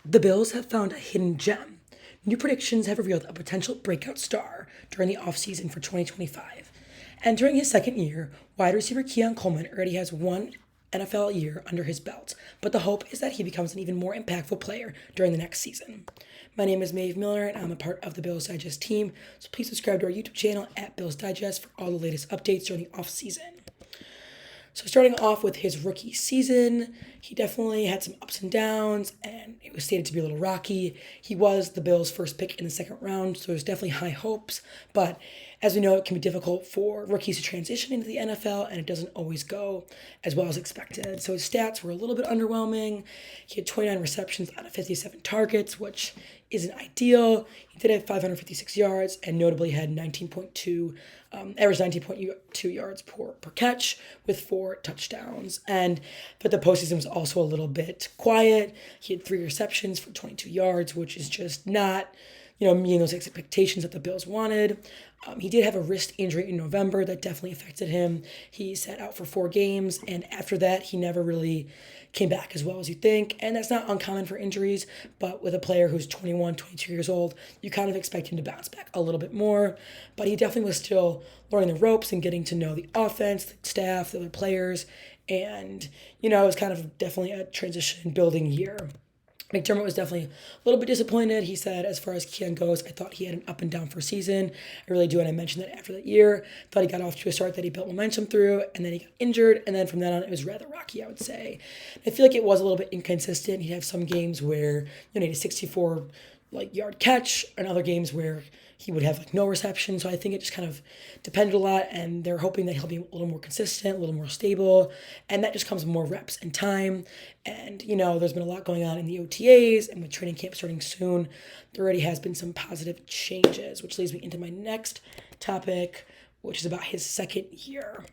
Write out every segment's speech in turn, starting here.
The Bills have found a hidden gem. New predictions have revealed a potential breakout star during the offseason for 2025. Entering his second year, wide receiver Keon Coleman already has one NFL year under his belt, but the hope is that he becomes an even more impactful player during the next season. My name is Maeve Miller, and I'm a part of the Bills Digest team, so please subscribe to our YouTube channel at Bills Digest for all the latest updates during the offseason. So starting off with his rookie season, he definitely had some ups and downs, and it was stated to be a little rocky. He was the Bills' first pick in the second round, so there's definitely high hopes. But as we know, it can be difficult for rookies to transition into the NFL, and it doesn't always go as well as expected. So his stats were a little bit underwhelming. He had 29 receptions out of 57 targets, which isn't ideal. He did have 556 yards, and notably had 19.2 average 19.2 yards per catch with 4 touchdowns. But the postseason was also a little bit quiet. He had 3 receptions for 22 yards, which is just not, meeting those expectations that the Bills wanted. He did have a wrist injury in November that definitely affected him. He sat out for 4 games, and after that, he never really came back as well as you think. And that's not uncommon for injuries, but with a player who's 21, 22 years old, you kind of expect him to bounce back a little bit more. But he definitely was still learning the ropes and getting to know the offense, the staff, the other players. And, it was kind of definitely a transition building year. McDermott was definitely a little bit disappointed. He said, as far as Keon goes, I thought he had an up and down first season. I really do, and I mentioned that after that year. Thought he got off to a start that he built momentum through, and then he got injured, and then from then on, it was rather rocky, I would say. I feel like it was a little bit inconsistent. He'd have some games where, he had a 64 yard catch, and other games where he would have no reception. So I think it just kind of depended a lot, and they're hoping that he'll be a little more consistent, a little more stable, and that just comes with more reps and time. And there's been a lot going on in the OTAs, and with training camp starting soon, there already has been some positive changes, which leads me into my next topic, which is about his second year.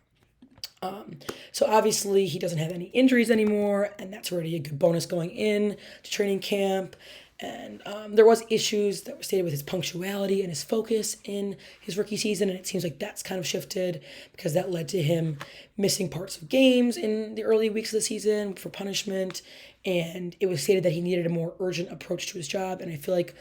So obviously he doesn't have any injuries anymore, and that's already a good bonus going in to training camp. And there was issues that were stated with his punctuality and his focus in his rookie season, and it seems like that's kind of shifted because that led to him missing parts of games in the early weeks of the season for punishment. And it was stated that he needed a more urgent approach to his job, and I feel like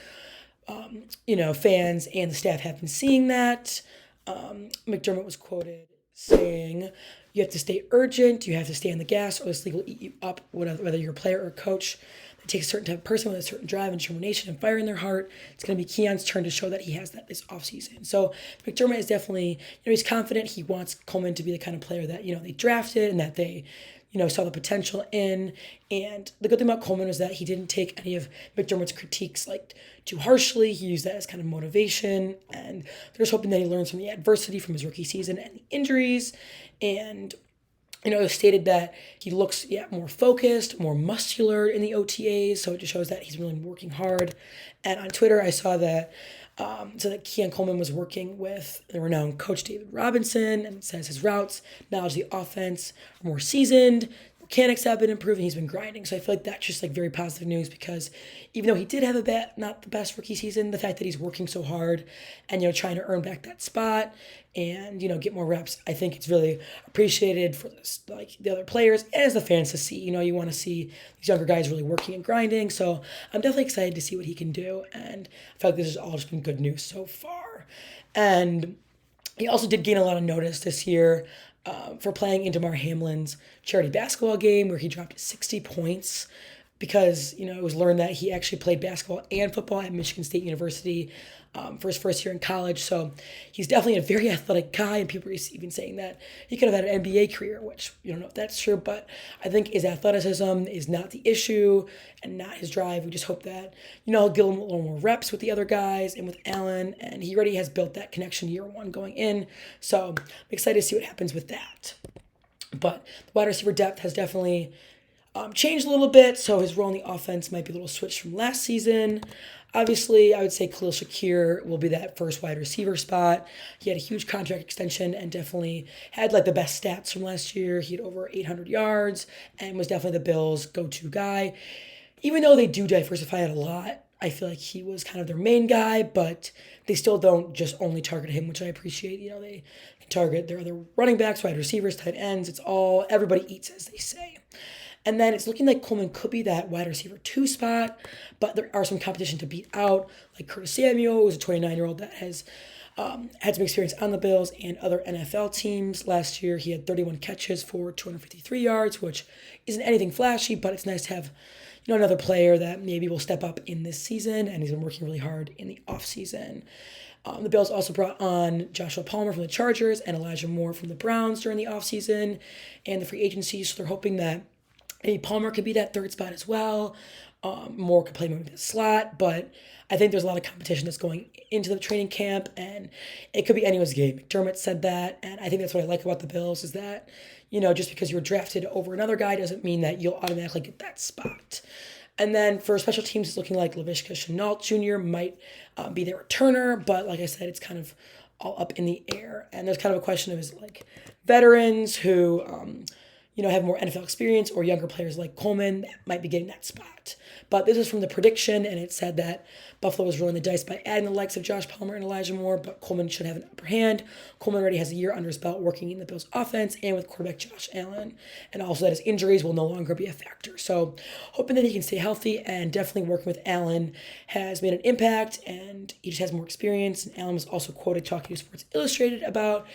fans and the staff have been seeing that. McDermott was quoted saying, "You have to stay urgent, you have to stay on the gas, or this league will eat you up, whether you're a player or a coach. It takes a certain type of person with a certain drive and determination and fire in their heart. It's going to be Keon's turn to show that he has that this offseason." So McDermott is definitely, he's confident. He wants Coleman to be the kind of player that, they drafted and that they, saw the potential in. And the good thing about Coleman was that he didn't take any of McDermott's critiques too harshly. He used that as kind of motivation. And they're just hoping that he learns from the adversity from his rookie season and the injuries. And it was stated that he looks more focused, more muscular in the OTAs, so it just shows that he's really working hard. And on Twitter, I saw that that Keon Coleman was working with the renowned coach David Robinson, and it says his routes, knowledge of the offense are more seasoned, mechanics have been improving, he's been grinding. So I feel like that's just very positive news, because even though he did have not the best rookie season, the fact that he's working so hard and trying to earn back that spot and get more reps, I think it's really appreciated for this, the other players and as the fans to see. You want to see these younger guys really working and grinding. So I'm definitely excited to see what he can do, and I feel like this has all just been good news so far. And he also did gain a lot of notice this year for playing in Damar Hamlin's charity basketball game, where he dropped 60 points because, it was learned that he actually played basketball and football at Michigan State University for his first year in college. So he's definitely a very athletic guy, and people are even saying that he could have had an NBA career, which you don't know if that's true, but I think his athleticism is not the issue and not his drive. We just hope that, he'll give him a little more reps with the other guys and with Allen, and he already has built that connection year one going in. So I'm excited to see what happens with that. But the wide receiver depth has definitely changed a little bit, so his role in the offense might be a little switched from last season. Obviously, I would say Khalil Shakir will be that first wide receiver spot. He had a huge contract extension and definitely had the best stats from last year. He had over 800 yards and was definitely the Bills' go-to guy. Even though they do diversify it a lot, I feel like he was kind of their main guy, but they still don't just only target him, which I appreciate. They can target their other running backs, wide receivers, tight ends. It's all, everybody eats, as they say. And then it's looking like Coleman could be that wide receiver 2 spot, but there are some competition to beat out, like Curtis Samuel, who's a 29-year-old that has had some experience on the Bills and other NFL teams. Last year, he had 31 catches for 253 yards, which isn't anything flashy, but it's nice to have another player that maybe will step up in this season, and he's been working really hard in the offseason. The Bills also brought on Joshua Palmer from the Chargers and Elijah Moore from the Browns during the offseason and the free agency, so they're hoping that maybe Palmer could be that third spot as well. Moore could play maybe the slot, but I think there's a lot of competition that's going into the training camp, and it could be anyone's game. McDermott said that, and I think that's what I like about the Bills is that, just because you're drafted over another guy doesn't mean that you'll automatically get that spot. And then for special teams, it's looking like Laviska Shenault Jr. might be their returner, but like I said, it's kind of all up in the air. And there's kind of a question of is like veterans who have more NFL experience or younger players like Coleman that might be getting that spot. But this is from the prediction, and it said that Buffalo was rolling the dice by adding the likes of Josh Palmer and Elijah Moore, but Coleman should have an upper hand. Coleman already has a year under his belt working in the Bills' offense and with quarterback Josh Allen, and also that his injuries will no longer be a factor. So hoping that he can stay healthy, and definitely working with Allen has made an impact, and he just has more experience. And Allen was also quoted talking to Sports Illustrated about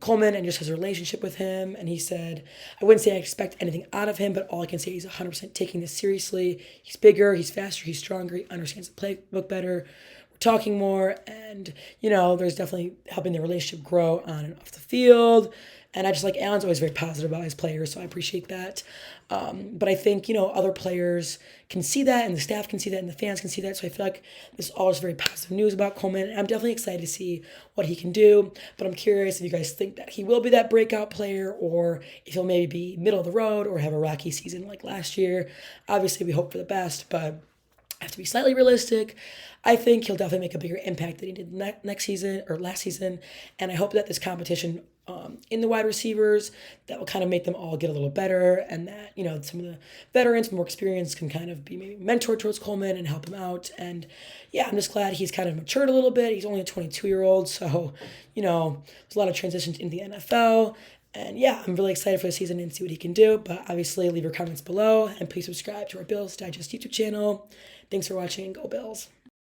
Coleman and just his relationship with him, and he said, I wouldn't say I expect anything out of him, but all I can say is 100% taking this seriously. He's bigger, he's faster, he's stronger, he understands the playbook better, we're talking more, and, there's definitely helping the relationship grow on and off the field. And I just like Allen's always very positive about his players, so I appreciate that. But I think, other players can see that, and the staff can see that, and the fans can see that. So I feel like this is all just very positive news about Coleman. And I'm definitely excited to see what he can do. But I'm curious if you guys think that he will be that breakout player, or if he'll maybe be middle of the road or have a rocky season like last year. Obviously, we hope for the best, but I have to be slightly realistic. I think he'll definitely make a bigger impact than he did next season or last season. And I hope that this competition in the wide receivers, that will kind of make them all get a little better, and that, some of the veterans with more experience can kind of be maybe mentored towards Coleman and help him out. And yeah, I'm just glad he's kind of matured a little bit. He's only a 22-year-old, so, there's a lot of transitions in the NFL. And yeah, I'm really excited for the season and see what he can do. But obviously, leave your comments below, and please subscribe to our Bills Digest YouTube channel. Thanks for watching. Go Bills.